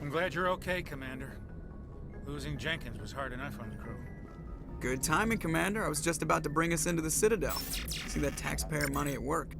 I'm glad you're okay, Commander. Losing Jenkins was hard enough on the crew. Good timing, Commander. I was just about to bring us into the Citadel. See that taxpayer money at work.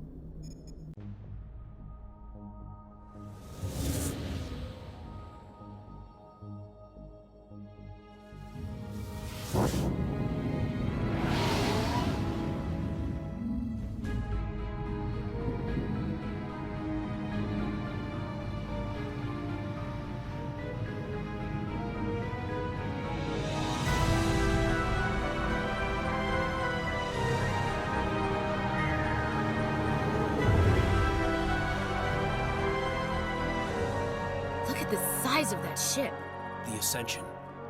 The size of that ship. The Ascension,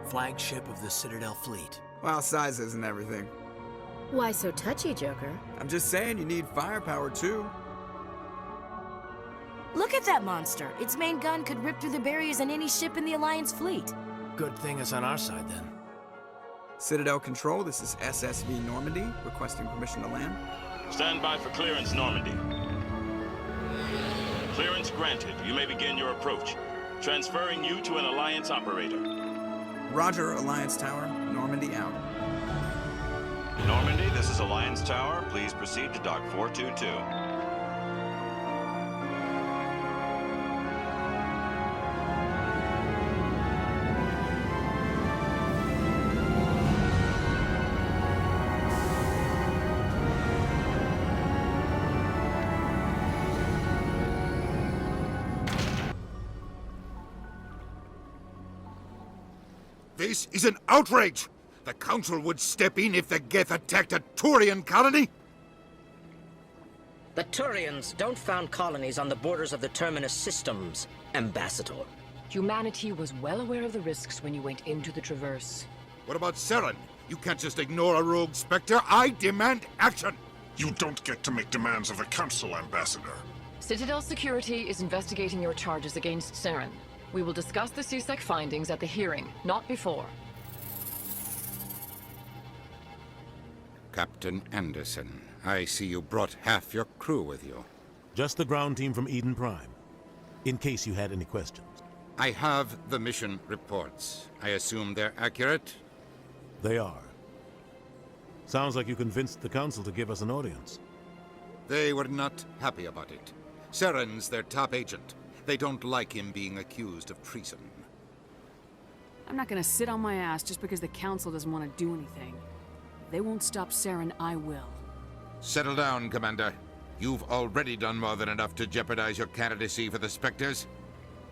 flagship of the Citadel fleet. Well, size isn't everything. Why so touchy, Joker? I'm just saying you need firepower too. Look at that monster. Its main gun could rip through the barriers on any ship in the Alliance fleet. Good thing it's on our side then. Citadel Control, this is SSV Normandy, requesting permission to land. Stand by for clearance, Normandy. Clearance granted. You may begin your approach. Transferring you to an Alliance operator. Roger, Alliance Tower. Normandy out. Normandy, this is Alliance Tower. Please proceed to Dock 422. This is an outrage! The Council would step in if the Geth attacked a Turian colony? The Turians don't found colonies on the borders of the Terminus systems, Ambassador. Humanity was well aware of the risks when you went into the Traverse. What about Saren? You can't just ignore a rogue Spectre. I demand action! You don't get to make demands of the Council, Ambassador. Citadel Security is investigating your charges against Saren. We will discuss the CSEC findings at the hearing, not before. Captain Anderson, I see you brought half your crew with you. Just the ground team from Eden Prime, in case you had any questions. I have the mission reports. I assume they're accurate? They are. Sounds like you convinced the Council to give us an audience. They were not happy about it. Saren's their top agent. They don't like him being accused of treason. I'm not gonna sit on my ass just because the Council doesn't want to do anything. If they won't stop Saren, I will. Settle down, Commander. You've already done more than enough to jeopardize your candidacy for the Spectres.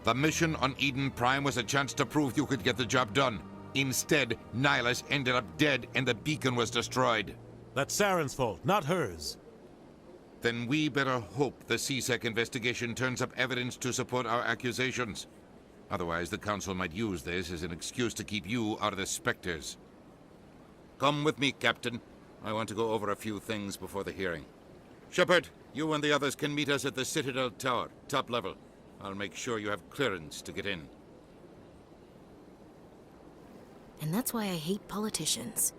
The mission on Eden Prime was a chance to prove you could get the job done. Instead, Nihilus ended up dead and the beacon was destroyed. That's Saren's fault, not hers. Then we better hope the CSEC investigation turns up evidence to support our accusations. Otherwise, the Council might use this as an excuse to keep you out of the Spectres. Come with me, Captain. I want to go over a few things before the hearing. Shepard, you and the others can meet us at the Citadel Tower, top level. I'll make sure you have clearance to get in. And that's why I hate politicians.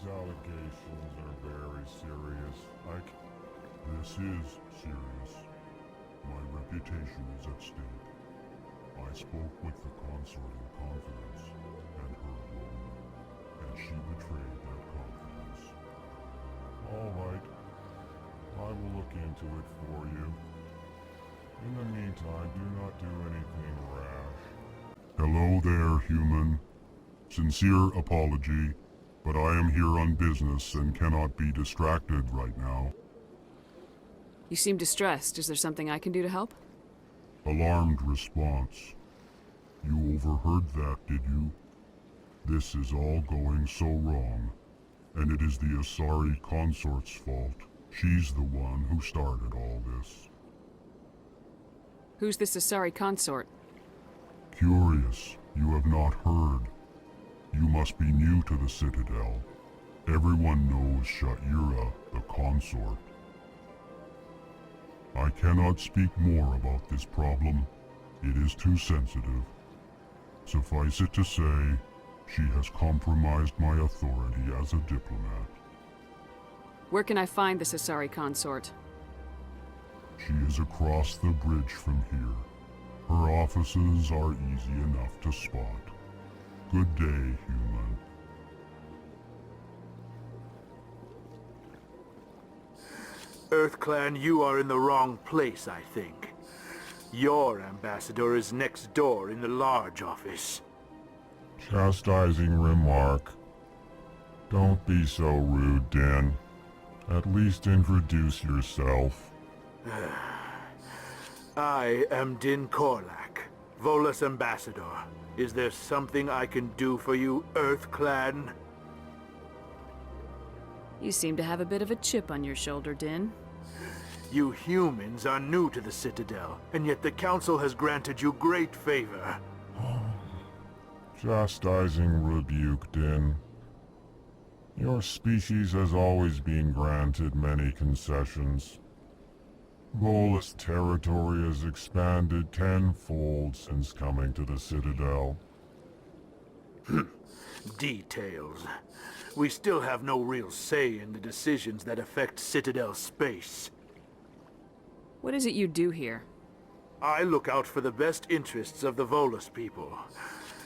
Allegations are very serious. This is serious. My reputation is at stake. I spoke with the consort in confidence and heard wrong, and she betrayed that confidence. All right. I will look into it for you. In the meantime, do not do anything rash. Hello there, human. Sincere apology. But I am here on business and cannot be distracted right now. You seem distressed. Is there something I can do to help? Alarmed response. You overheard that, did you? This is all going so wrong, and it is the Asari consort's fault. She's the one who started all this. Who's this Asari consort? Curious, you have not heard. You must be new to the Citadel. Everyone knows Sha'ira, the consort. I cannot speak more about this problem. It is too sensitive. Suffice it to say, she has compromised my authority as a diplomat. Where can I find the Asari consort? She is across the bridge from here. Her offices are easy enough to spot. Good day, human. EarthClan, you are in the wrong place, I think. Your ambassador is next door in the large office. Chastising remark. Don't be so rude, Din. At least introduce yourself. I am Din Korlak, Volus ambassador. Is there something I can do for you, EarthClan? You seem to have a bit of a chip on your shoulder, Din. You humans are new to the Citadel, and yet the Council has granted you great favor. Chastising rebuke, Din. Your species has always been granted many concessions. Volus territory has expanded tenfold since coming to the Citadel. Details. We still have no real say in the decisions that affect Citadel space. What is it you do here? I look out for the best interests of the Volus people.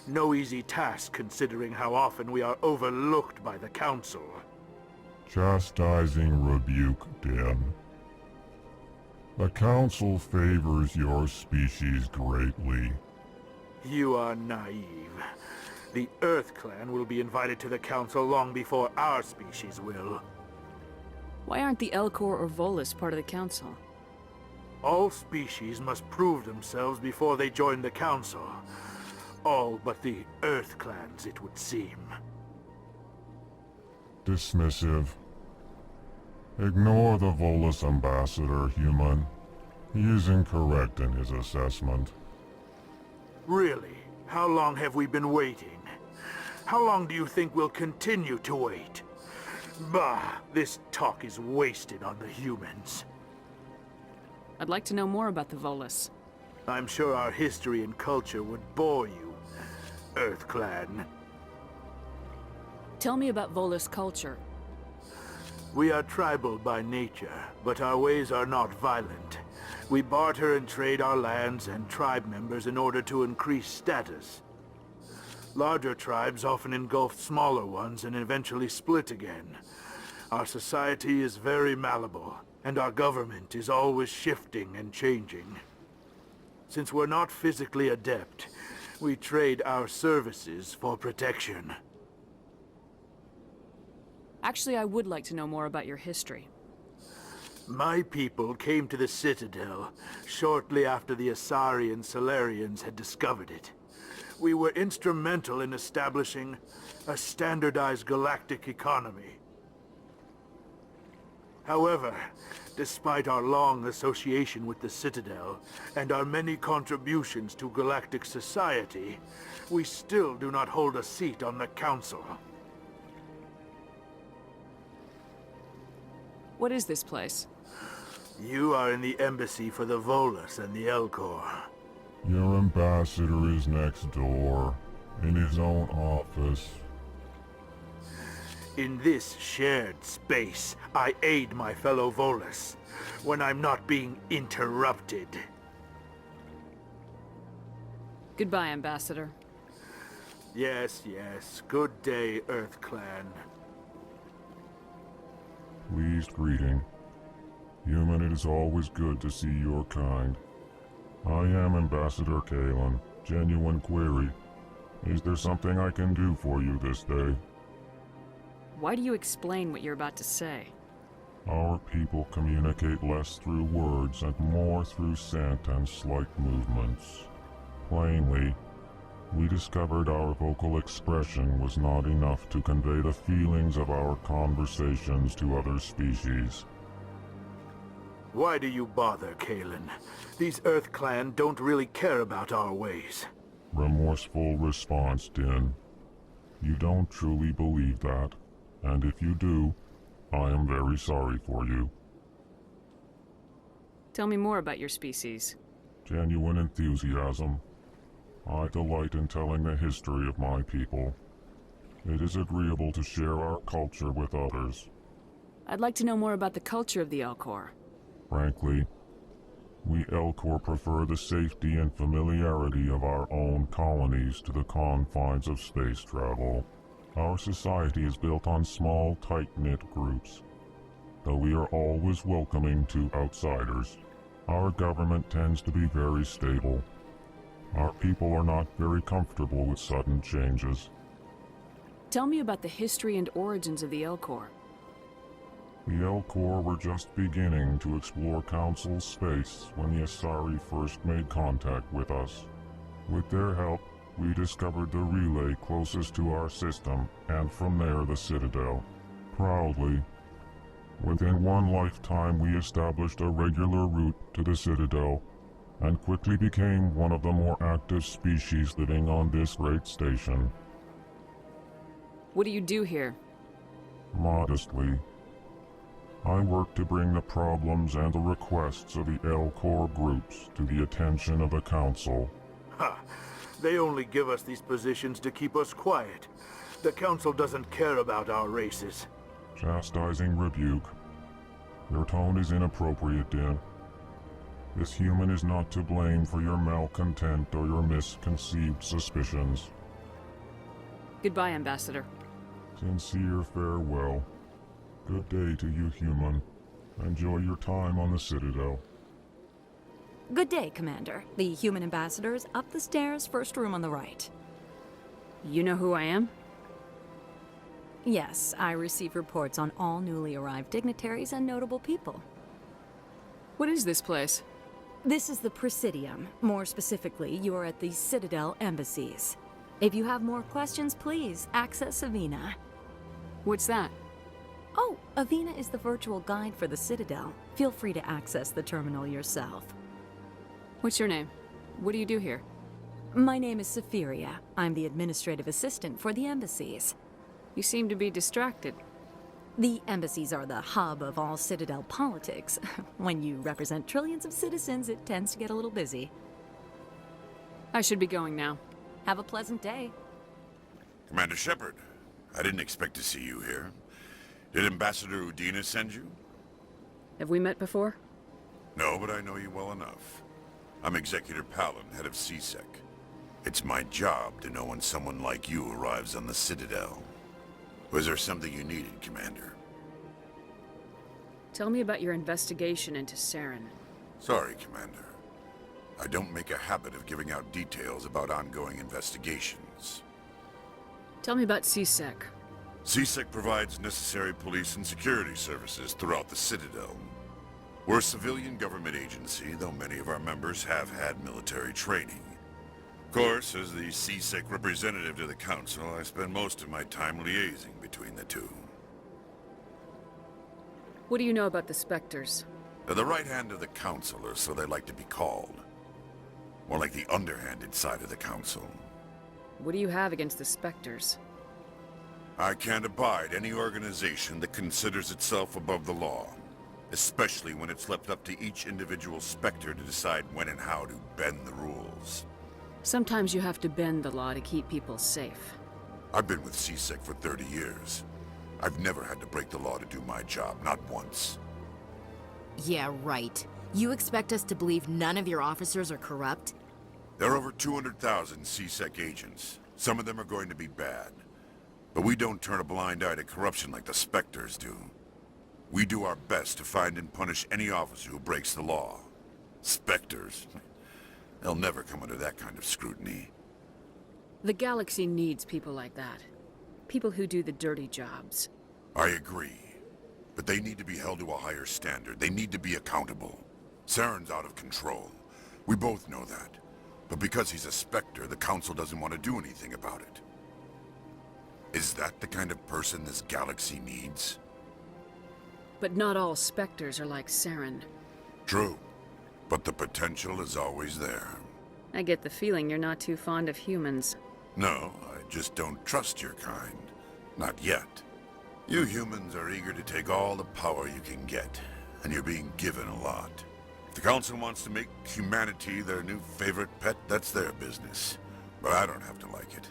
No easy task considering how often we are overlooked by the Council. Chastising rebuke, Din. The Council favors your species greatly. You are naive. The EarthClan will be invited to the Council long before our species will. Why aren't the Elcor or Volus part of the Council? All species must prove themselves before they join the Council. All but the EarthClans, it would seem. Dismissive. Ignore the Volus ambassador, human. He is incorrect in his assessment. Really? How long have we been waiting? How long do you think we'll continue to wait? Bah, this talk is wasted on the humans. I'd like to know more about the Volus. I'm sure our history and culture would bore you, EarthClan. Tell me about Volus culture. We are tribal by nature, but our ways are not violent. We barter and trade our lands and tribe members in order to increase status. Larger tribes often engulf smaller ones and eventually split again. Our society is very malleable, and our government is always shifting and changing. Since we're not physically adept, we trade our services for protection. Actually, I would like to know more about your history. My people came to the Citadel shortly after the Asari and Salarians had discovered it. We were instrumental in establishing a standardized galactic economy. However, despite our long association with the Citadel and our many contributions to galactic society, we still do not hold a seat on the Council. What is this place? You are in the embassy for the Volus and the Elcor. Your ambassador is next door, in his own office. In this shared space, I aid my fellow Volus, when I'm not being interrupted. Goodbye, Ambassador. Yes, yes. Good day, EarthClan. Pleased greeting. Human, it is always good to see your kind. I am Ambassador Kalen. Genuine query. Is there something I can do for you this day? Why do you explain what you're about to say? Our people communicate less through words and more through scent and slight movements. Plainly, we discovered our vocal expression was not enough to convey the feelings of our conversations to other species. Why do you bother, Kalen? These EarthClan don't really care about our ways. Remorseful response, Din. You don't truly believe that. And if you do, I am very sorry for you. Tell me more about your species. Genuine enthusiasm. I delight in telling the history of my people. It is agreeable to share our culture with others. I'd like to know more about the culture of the Elcor. Frankly, we Elcor prefer the safety and familiarity of our own colonies to the confines of space travel. Our society is built on small, tight-knit groups, though we are always welcoming to outsiders. Our government tends to be very stable. Our people are not very comfortable with sudden changes. Tell me about the history and origins of the Elcor. The Elcor were just beginning to explore Council space when the Asari first made contact with us. With their help, we discovered the relay closest to our system, and from there the Citadel. Proudly, within one lifetime we established a regular route to the Citadel, and quickly became one of the more active species living on this great station. What do you do here? Modestly, I work to bring the problems and the requests of the Elcor groups to the attention of the Council. Ha! They only give us these positions to keep us quiet. The Council doesn't care about our races. Chastising rebuke. Your tone is inappropriate, Din. This human is not to blame for your malcontent or your misconceived suspicions. Goodbye, Ambassador. Sincere farewell. Good day to you, human. Enjoy your time on the Citadel. Good day, Commander. The human ambassador is up the stairs, first room on the right. You know who I am? Yes, I receive reports on all newly arrived dignitaries and notable people. What is this place? This is the Presidium. More specifically, you are at the Citadel embassies. If you have more questions, please access Avina. What's that? Oh, Avina is the virtual guide for the Citadel. Feel free to access the terminal yourself. What's your name? What do you do here? My name is Safiria. I'm the administrative assistant for the embassies. You seem to be distracted. The embassies are the hub of all Citadel politics. When you represent trillions of citizens, it tends to get a little busy. I should be going now. Have a pleasant day. Commander Shepard, I didn't expect to see you here. Did Ambassador Udina send you? Have we met before? No, but I know you well enough. I'm Executor Palin, head of CSEC. It's my job to know when someone like you arrives on the Citadel. Was there something you needed, Commander? Tell me about your investigation into Saren. Sorry, Commander. I don't make a habit of giving out details about ongoing investigations. Tell me about CSEC. CSEC provides necessary police and security services throughout the Citadel. We're a civilian government agency, though many of our members have had military training. Of course, as the CSEC representative to the Council, I spend most of my time liaising between the two. What do you know about the Spectres? They're the right hand of the Council, or so they like to be called. More like the underhanded side of the Council. What do you have against the Spectres? I can't abide any organization that considers itself above the law. Especially when it's left up to each individual Spectre to decide when and how to bend the rules. Sometimes you have to bend the law to keep people safe. I've been with CSEC for 30 years. I've never had to break the law to do my job, not once. Yeah, right. You expect us to believe none of your officers are corrupt? There are over 200,000 CSEC agents. Some of them are going to be bad. But we don't turn a blind eye to corruption like the Spectres do. We do our best to find and punish any officer who breaks the law. Spectres? They'll never come under that kind of scrutiny. The galaxy needs people like that. People who do the dirty jobs. I agree. But they need to be held to a higher standard. They need to be accountable. Saren's out of control. We both know that. But because he's a Spectre, the Council doesn't want to do anything about it. Is that the kind of person this galaxy needs? But not all Spectres are like Saren. True. But the potential is always there. I get the feeling you're not too fond of humans. No, I just don't trust your kind. Not yet. You humans are eager to take all the power you can get, and you're being given a lot. If the Council wants to make humanity their new favorite pet, that's their business. But I don't have to like it.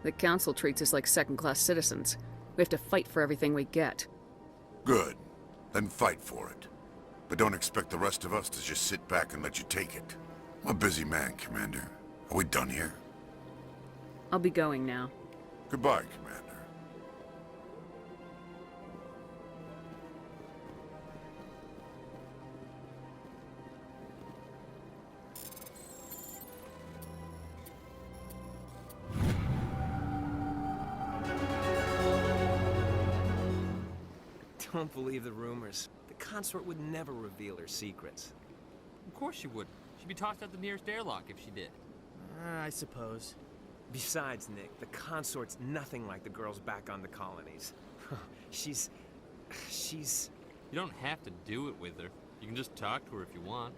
The Council treats us like second-class citizens. We have to fight for everything we get. Good. Then fight for it. But don't expect the rest of us to just sit back and let you take it. I'm a busy man, Commander. Are we done here? I'll be going now. Goodbye, Commander. Don't believe the rumors. The consort would never reveal her secrets. Of course she wouldn't. She'd be tossed out the nearest airlock if she did. I suppose. Besides, Nick, the consort's nothing like the girls back on the colonies. She's... You don't have to do it with her. You can just talk to her if you want.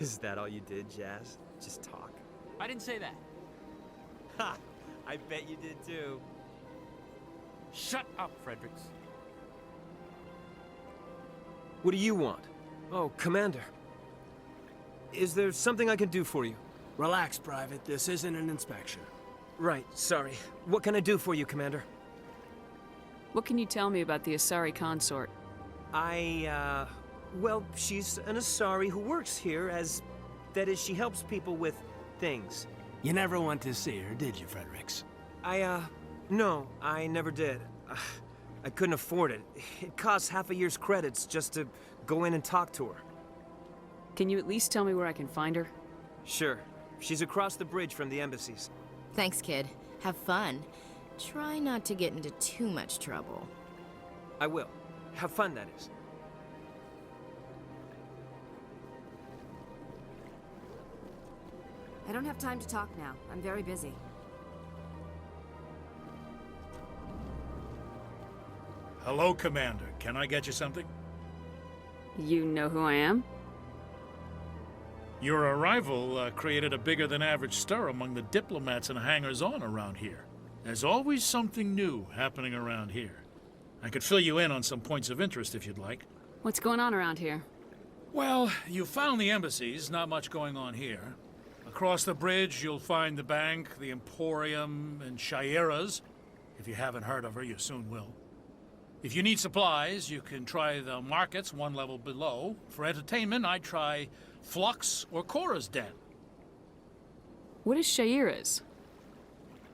Is that all you did, Jazz? Just talk? I didn't say that. Ha! I bet you did too. Shut up, Fredericks. What do you want? Oh, Commander. Is there something I can do for you? Relax, Private. This isn't an inspection. Right, sorry. What can I do for you, Commander? What can you tell me about the Asari consort? Well, she's an Asari who works here as... That is, she helps people with things. You never went to see her, did you, Fredericks? No, I never did. I couldn't afford it. It costs half a year's credits just to go in and talk to her. Can you at least tell me where I can find her? Sure. She's across the bridge from the embassies. Thanks, kid. Have fun. Try not to get into too much trouble. I will. Have fun, that is. I don't have time to talk now. I'm very busy. Hello, Commander. Can I get you something? You know who I am? Your arrival created a bigger-than-average stir among the diplomats and hangers-on around here. There's always something new happening around here. I could fill you in on some points of interest if you'd like. What's going on around here? Well, you found the embassies. Not much going on here. Across the bridge, you'll find the bank, the Emporium, and Shaira's. If you haven't heard of her, you soon will. If you need supplies, you can try the markets one level below. For entertainment, I'd try Flux or Cora's Den. What is Shaira's?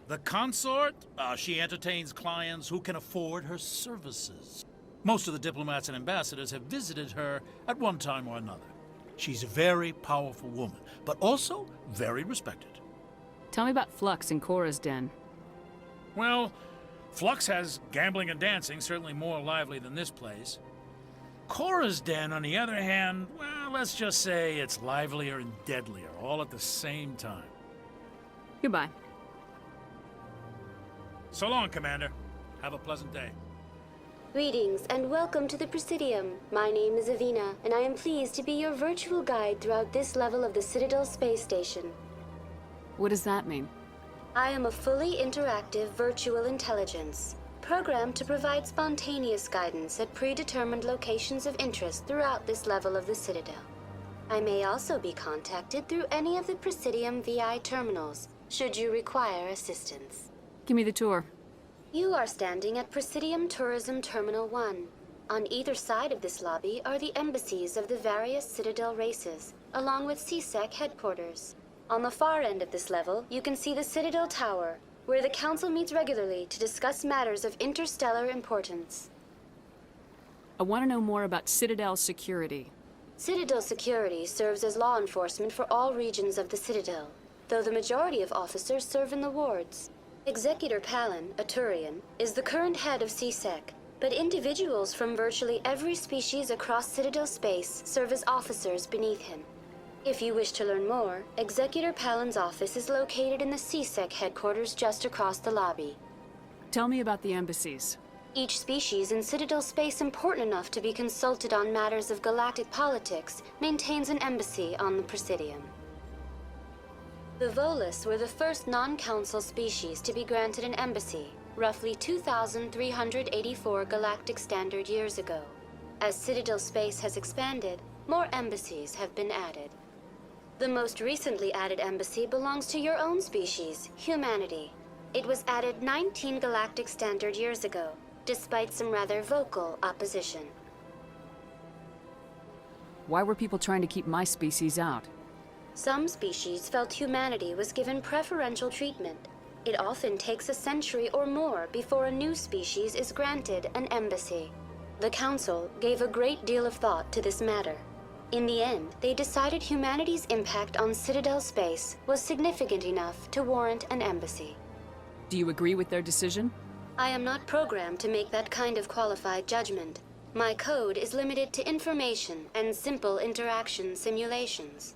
The consort? She entertains clients who can afford her services. Most of the diplomats and ambassadors have visited her at one time or another. She's a very powerful woman, but also very respected. Tell me about Flux and Cora's Den. Well, Flux has gambling and dancing, certainly more lively than this place. Cora's Den, on the other hand, well, let's just say it's livelier and deadlier, all at the same time. Goodbye. So long, Commander. Have a pleasant day. Greetings and welcome to the Presidium. My name is Avina, and I am pleased to be your virtual guide throughout this level of the Citadel Space Station. What does that mean? I am a fully interactive virtual intelligence, programmed to provide spontaneous guidance at predetermined locations of interest throughout this level of the Citadel. I may also be contacted through any of the Presidium VI terminals, should you require assistance. Give me the tour. You are standing at Presidium Tourism Terminal 1. On either side of this lobby are the embassies of the various Citadel races, along with CSEC headquarters. On the far end of this level, you can see the Citadel Tower, where the Council meets regularly to discuss matters of interstellar importance. I want to know more about Citadel security. Citadel security serves as law enforcement for all regions of the Citadel, though the majority of officers serve in the wards. Executor Palin, a Turian, is the current head of CSEC, but individuals from virtually every species across Citadel space serve as officers beneath him. If you wish to learn more, Executor Palin's office is located in the CSEC headquarters just across the lobby. Tell me about the embassies. Each species in Citadel space important enough to be consulted on matters of galactic politics maintains an embassy on the Presidium. The Volus were the first non-council species to be granted an embassy, roughly 2,384 galactic standard years ago. As Citadel space has expanded, more embassies have been added. The most recently added embassy belongs to your own species, humanity. It was added 19 galactic standard years ago, despite some rather vocal opposition. Why were people trying to keep my species out? Some species felt humanity was given preferential treatment. It often takes a century or more before a new species is granted an embassy. The Council gave a great deal of thought to this matter. In the end, they decided humanity's impact on Citadel space was significant enough to warrant an embassy. Do you agree with their decision? I am not programmed to make that kind of qualified judgment. My code is limited to information and simple interaction simulations.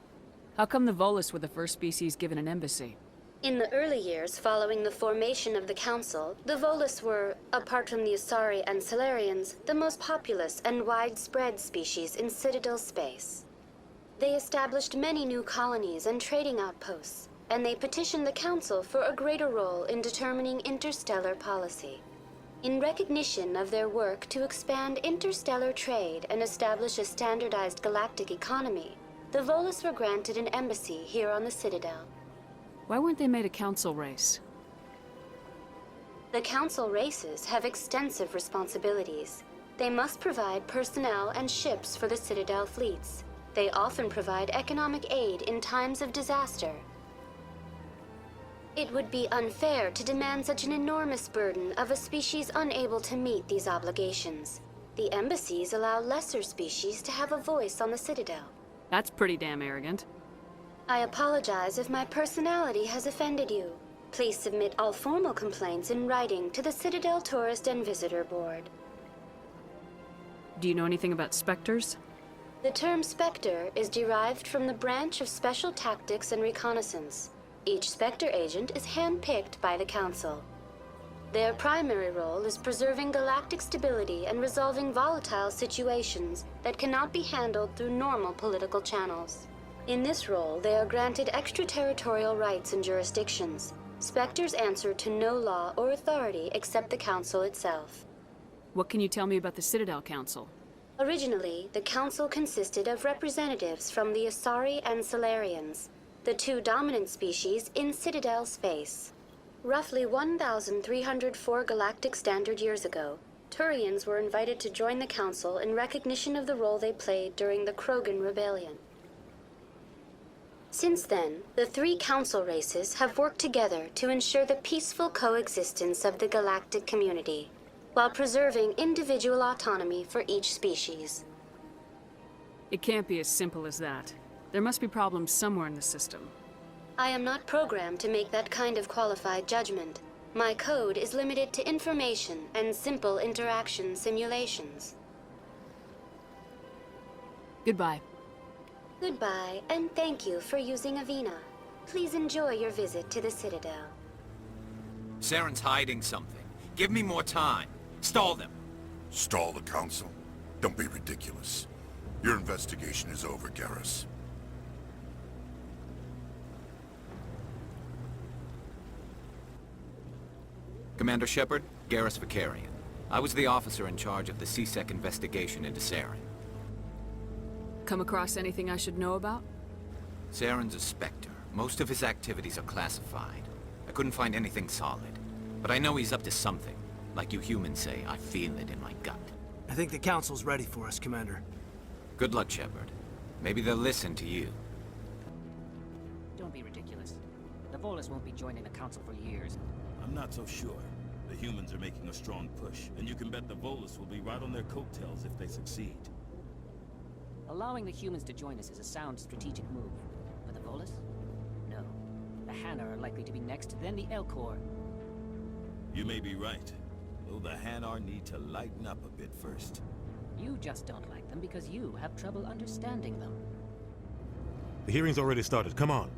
How come the Volus were the first species given an embassy? In the early years following the formation of the Council, the Volus were, apart from the Asari and Salarians, the most populous and widespread species in Citadel space. They established many new colonies and trading outposts, and they petitioned the Council for a greater role in determining interstellar policy. In recognition of their work to expand interstellar trade and establish a standardized galactic economy, the Volus were granted an embassy here on the Citadel. Why weren't they made a council race? The Council races have extensive responsibilities. They must provide personnel and ships for the Citadel fleets. They often provide economic aid in times of disaster. It would be unfair to demand such an enormous burden of a species unable to meet these obligations. The embassies allow lesser species to have a voice on the Citadel. That's pretty damn arrogant. I apologize if my personality has offended you. Please submit all formal complaints in writing to the Citadel Tourist and Visitor Board. Do you know anything about Spectres? The term Spectre is derived from the branch of Special Tactics and Reconnaissance. Each Spectre agent is handpicked by the Council. Their primary role is preserving galactic stability and resolving volatile situations that cannot be handled through normal political channels. In this role, they are granted extraterritorial rights and jurisdictions. Spectres answer to no law or authority except the Council itself. What can you tell me about the Citadel Council? Originally, the Council consisted of representatives from the Asari and Salarians, the two dominant species in Citadel space. Roughly 1,304 galactic standard years ago, Turians were invited to join the Council in recognition of the role they played during the Krogan Rebellion. Since then, the three Council races have worked together to ensure the peaceful coexistence of the galactic community, while preserving individual autonomy for each species. It can't be as simple as that. There must be problems somewhere in the system. I am not programmed to make that kind of qualified judgment. My code is limited to information and simple interaction simulations. Goodbye. Goodbye, and thank you for using Avina. Please enjoy your visit to the Citadel. Saren's hiding something. Give me more time. Stall them. Stall the Council? Don't be ridiculous. Your investigation is over, Garrus. Commander Shepard, Garrus Vakarian. I was the officer in charge of the C-Sec investigation into Saren. Come across anything I should know about? Saren's a Spectre. Most of his activities are classified. I couldn't find anything solid. But I know he's up to something. Like you humans say, I feel it in my gut. I think the Council's ready for us, Commander. Good luck, Shepard. Maybe they'll listen to you. Don't be ridiculous. The Volus won't be joining the Council for years. I'm not so sure. The humans are making a strong push, and you can bet the Volus will be right on their coattails if they succeed. Allowing the humans to join us is a sound strategic move. But the Volus? No. The Hanar are likely to be next, then the Elcor. You may be right. Though the Hanar need to lighten up a bit first. You just don't like them because you have trouble understanding them. The hearing's already started. Come on.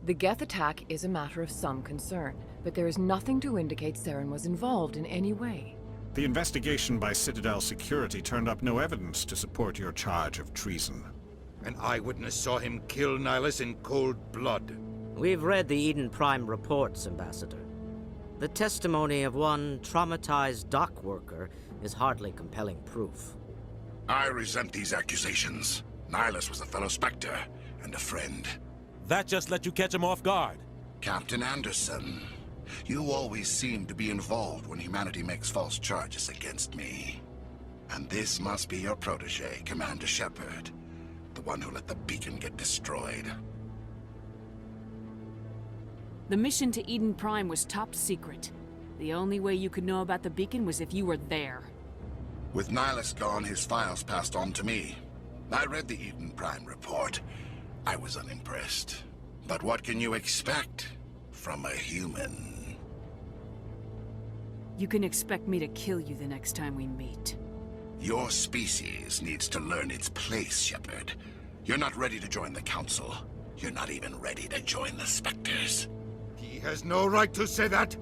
The Geth attack is a matter of some concern, but there is nothing to indicate Saren was involved in any way. The investigation by Citadel Security turned up no evidence to support your charge of treason. An eyewitness saw him kill Nihilus in cold blood. We've read the Eden Prime reports, Ambassador. The testimony of one traumatized dock worker is hardly compelling proof. I resent these accusations. Nihilus was a fellow Spectre and a friend. That just let you catch him off guard. Captain Anderson, you always seem to be involved when humanity makes false charges against me. And this must be your protege, Commander Shepard. The one who let the beacon get destroyed. The mission to Eden Prime was top secret. The only way you could know about the beacon was if you were there. With Nihilus gone, his files passed on to me. I read the Eden Prime report. I was unimpressed. But what can you expect from a human? You can expect me to kill you the next time we meet. Your species needs to learn its place, Shepard. You're not ready to join the Council. You're not even ready to join the Spectres. He has no right to say that.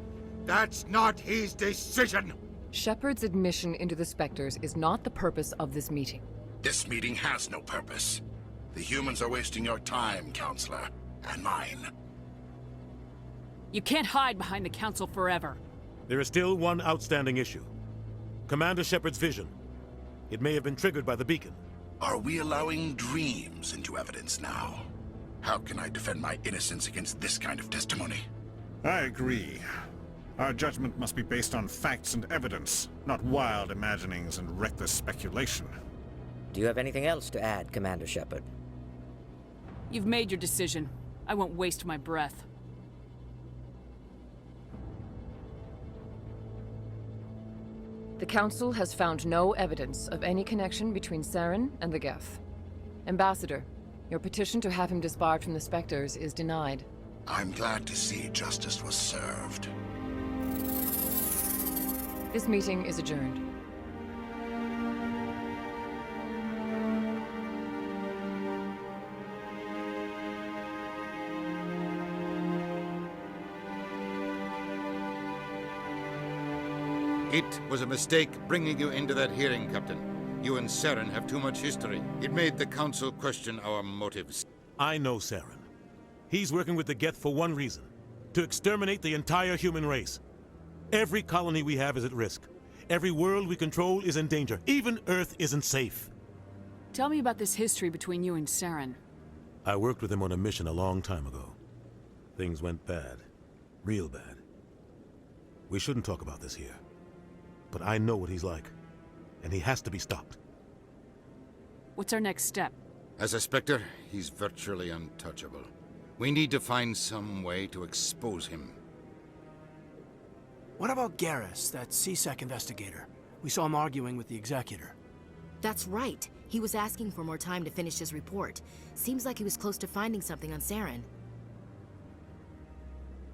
That's not his decision. Shepard's admission into the Spectres is not the purpose of this meeting. This meeting has no purpose. The humans are wasting your time, Counselor, and mine. You can't hide behind the Council forever. There is still one outstanding issue. Commander Shepard's vision. It may have been triggered by the beacon. Are we allowing dreams into evidence now? How can I defend my innocence against this kind of testimony? I agree. Our judgment must be based on facts and evidence, not wild imaginings and reckless speculation. Do you have anything else to add, Commander Shepard? You've made your decision. I won't waste my breath. The Council has found no evidence of any connection between Saren and the Geth. Ambassador, your petition to have him disbarred from the Spectres is denied. I'm glad to see justice was served. This meeting is adjourned. It was a mistake bringing you into that hearing, Captain. You and Saren have too much history. It made the Council question our motives. I know Saren. He's working with the Geth for one reason. To exterminate the entire human race. Every colony we have is at risk. Every world we control is in danger. Even Earth isn't safe. Tell me about this history between you and Saren. I worked with him on a mission a long time ago. Things went bad. Real bad. We shouldn't talk about this here. But I know what he's like. And he has to be stopped. What's our next step? As a Spectre, he's virtually untouchable. We need to find some way to expose him. What about Garrus, that C-Sec investigator? We saw him arguing with the Executor. That's right. He was asking for more time to finish his report. Seems like he was close to finding something on Saren.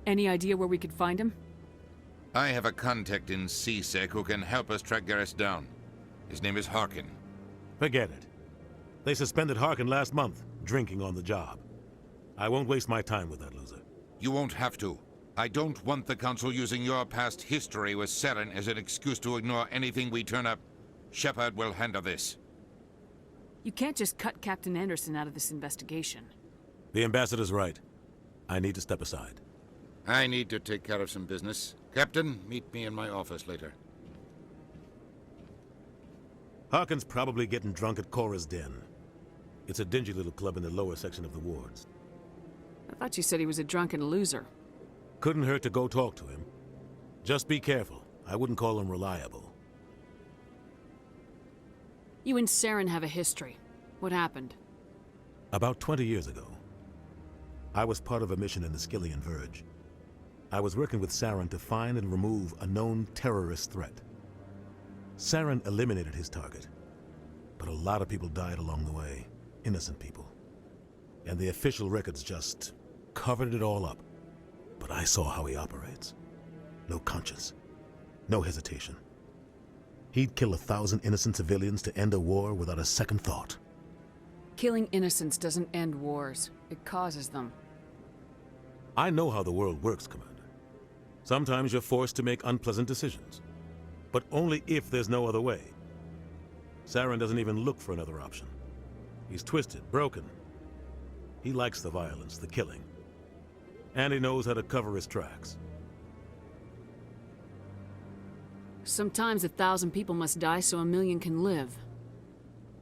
Any idea where we could find him? I have a contact in C-Sec who can help us track Garrus down. His name is Harkin. Forget it. They suspended Harkin last month, drinking on the job. I won't waste my time with that loser. You won't have to. I don't want the Council using your past history with Saren as an excuse to ignore anything we turn up. Shepard will handle this. You can't just cut Captain Anderson out of this investigation. The Ambassador's right. I need to step aside. I need to take care of some business. Captain, meet me in my office later. Harkin's probably getting drunk at Cora's Den. It's a dingy little club in the lower section of the wards. I thought you said he was a drunken loser. Couldn't hurt to go talk to him. Just be careful. I wouldn't call him reliable. You and Saren have a history. What happened? About 20 years ago, I was part of a mission in the Skyllian Verge. I was working with Saren to find and remove a known terrorist threat. Saren eliminated his target, but a lot of people died along the way. Innocent people. And the official records just covered it all up. But I saw how he operates. No conscience. No hesitation. He'd kill 1,000 innocent civilians to end a war without a second thought. Killing innocents doesn't end wars. It causes them. I know how the world works, Commander. Sometimes you're forced to make unpleasant decisions. But only if there's no other way. Saren doesn't even look for another option. He's twisted, broken. He likes the violence, the killing. And he knows how to cover his tracks. Sometimes 1,000 people must die so 1,000,000 can live.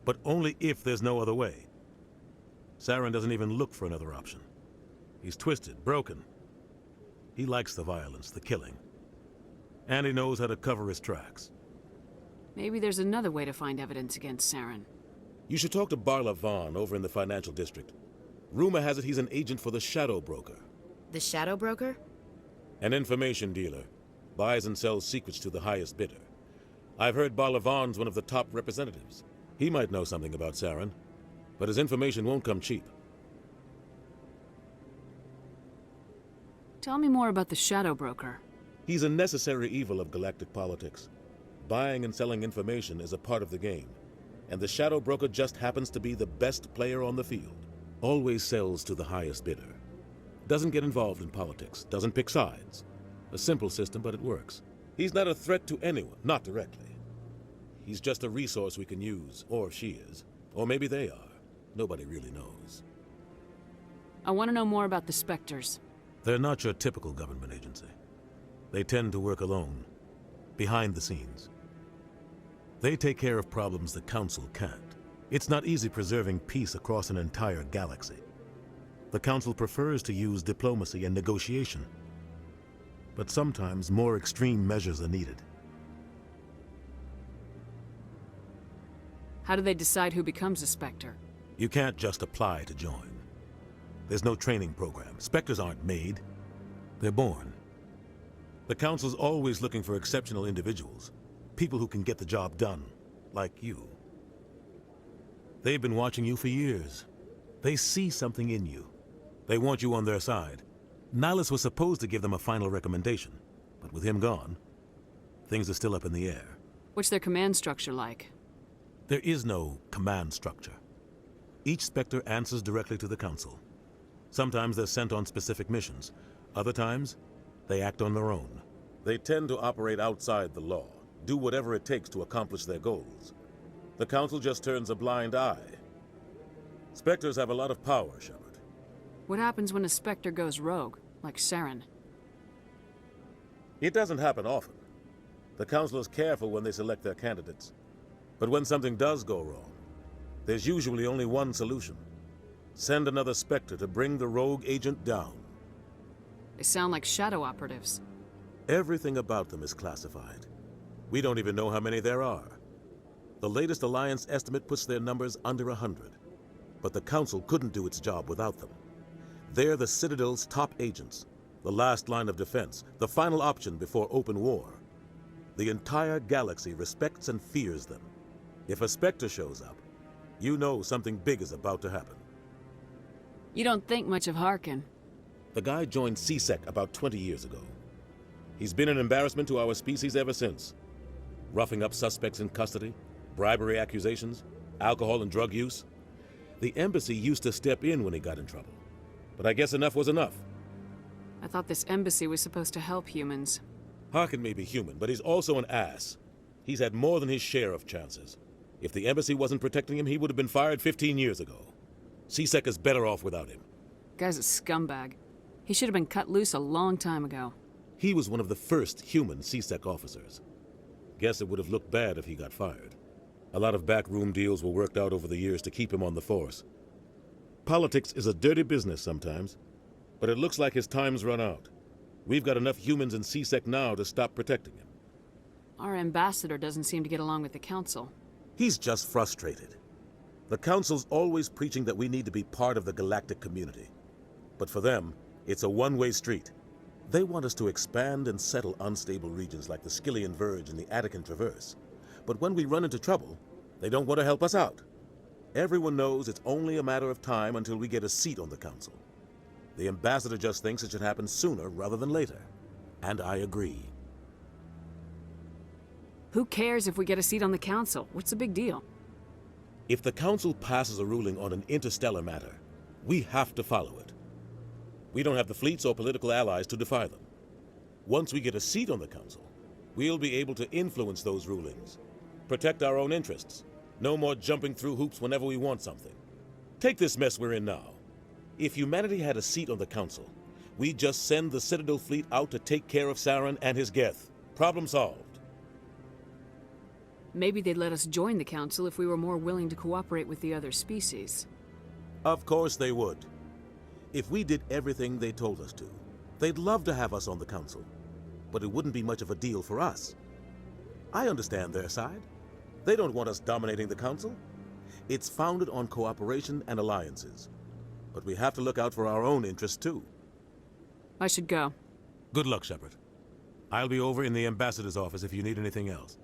But only if there's no other way. Saren doesn't even look for another option. He's twisted, broken. He likes the violence, the killing. And he knows how to cover his tracks. Maybe there's another way to find evidence against Saren. You should talk to Barla Vaughn over in the financial district. Rumor has it he's an agent for the Shadow Broker. The Shadow Broker? An information dealer. Buys and sells secrets to the highest bidder. I've heard Barla Vaughn's one of the top representatives. He might know something about Saren, but his information won't come cheap. Tell me more about the Shadow Broker. He's a necessary evil of galactic politics. Buying and selling information is a part of the game, and the Shadow Broker just happens to be the best player on the field. Always sells to the highest bidder. Doesn't get involved in politics, doesn't pick sides. A simple system, but it works. He's not a threat to anyone, not directly. He's just a resource we can use, or she is. Or maybe they are. Nobody really knows. I want to know more about the Spectres. They're not your typical government agency. They tend to work alone, behind the scenes. They take care of problems the Council can't. It's not easy preserving peace across an entire galaxy. The Council prefers to use diplomacy and negotiation. But sometimes more extreme measures are needed. How do they decide who becomes a Spectre? You can't just apply to join. There's no training program. Spectres aren't made. They're born. The Council's always looking for exceptional individuals. People who can get the job done, like you. They've been watching you for years. They see something in you. They want you on their side. Nihilus was supposed to give them a final recommendation, but with him gone, things are still up in the air. What's their command structure like? There is no command structure. Each Spectre answers directly to the Council. Sometimes they're sent on specific missions. Other times, they act on their own. They tend to operate outside the law, do whatever it takes to accomplish their goals. The Council just turns a blind eye. Spectres have a lot of power, Shepard. What happens when a Spectre goes rogue, like Saren? It doesn't happen often. The Council is careful when they select their candidates. But when something does go wrong, there's usually only one solution. Send another Spectre to bring the rogue agent down. They sound like shadow operatives. Everything about them is classified. We don't even know how many there are. The latest Alliance estimate puts their numbers under 100. But the Council couldn't do its job without them. They're the Citadel's top agents, the last line of defense, the final option before open war. The entire galaxy respects and fears them. If a Spectre shows up, you know something big is about to happen. You don't think much of Harkin. The guy joined CSEC about 20 years ago. He's been an embarrassment to our species ever since. Roughing up suspects in custody, bribery accusations, alcohol and drug use. The embassy used to step in when he got in trouble. But I guess enough was enough. I thought this embassy was supposed to help humans. Harkin may be human, but he's also an ass. He's had more than his share of chances. If the embassy wasn't protecting him, he would have been fired 15 years ago. CSEC is better off without him. Guy's a scumbag. He should have been cut loose a long time ago. He was one of the first human CSEC officers. Guess it would have looked bad if he got fired. A lot of backroom deals were worked out over the years to keep him on the force. Politics is a dirty business sometimes, but it looks like his time's run out. We've got enough humans in CSEC now to stop protecting him. Our ambassador doesn't seem to get along with the Council. He's just frustrated. The Council's always preaching that we need to be part of the galactic community. But for them, it's a one-way street. They want us to expand and settle unstable regions like the Skillian Verge and the Attican Traverse. But when we run into trouble, they don't want to help us out. Everyone knows it's only a matter of time until we get a seat on the Council. The ambassador just thinks it should happen sooner rather than later. And I agree. Who cares if we get a seat on the Council? What's the big deal? If the Council passes a ruling on an interstellar matter, we have to follow it. We don't have the fleets or political allies to defy them. Once we get a seat on the Council, we'll be able to influence those rulings, protect our own interests. No more jumping through hoops whenever we want something. Take this mess we're in now. If humanity had a seat on the Council, we'd just send the Citadel fleet out to take care of Saren and his Geth. Problem solved. Maybe they'd let us join the Council if we were more willing to cooperate with the other species. Of course they would. If we did everything they told us to, they'd love to have us on the Council. But it wouldn't be much of a deal for us. I understand their side. They don't want us dominating the Council. It's founded on cooperation and alliances. But we have to look out for our own interests, too. I should go. Good luck, Shepard. I'll be over in the Ambassador's office if you need anything else.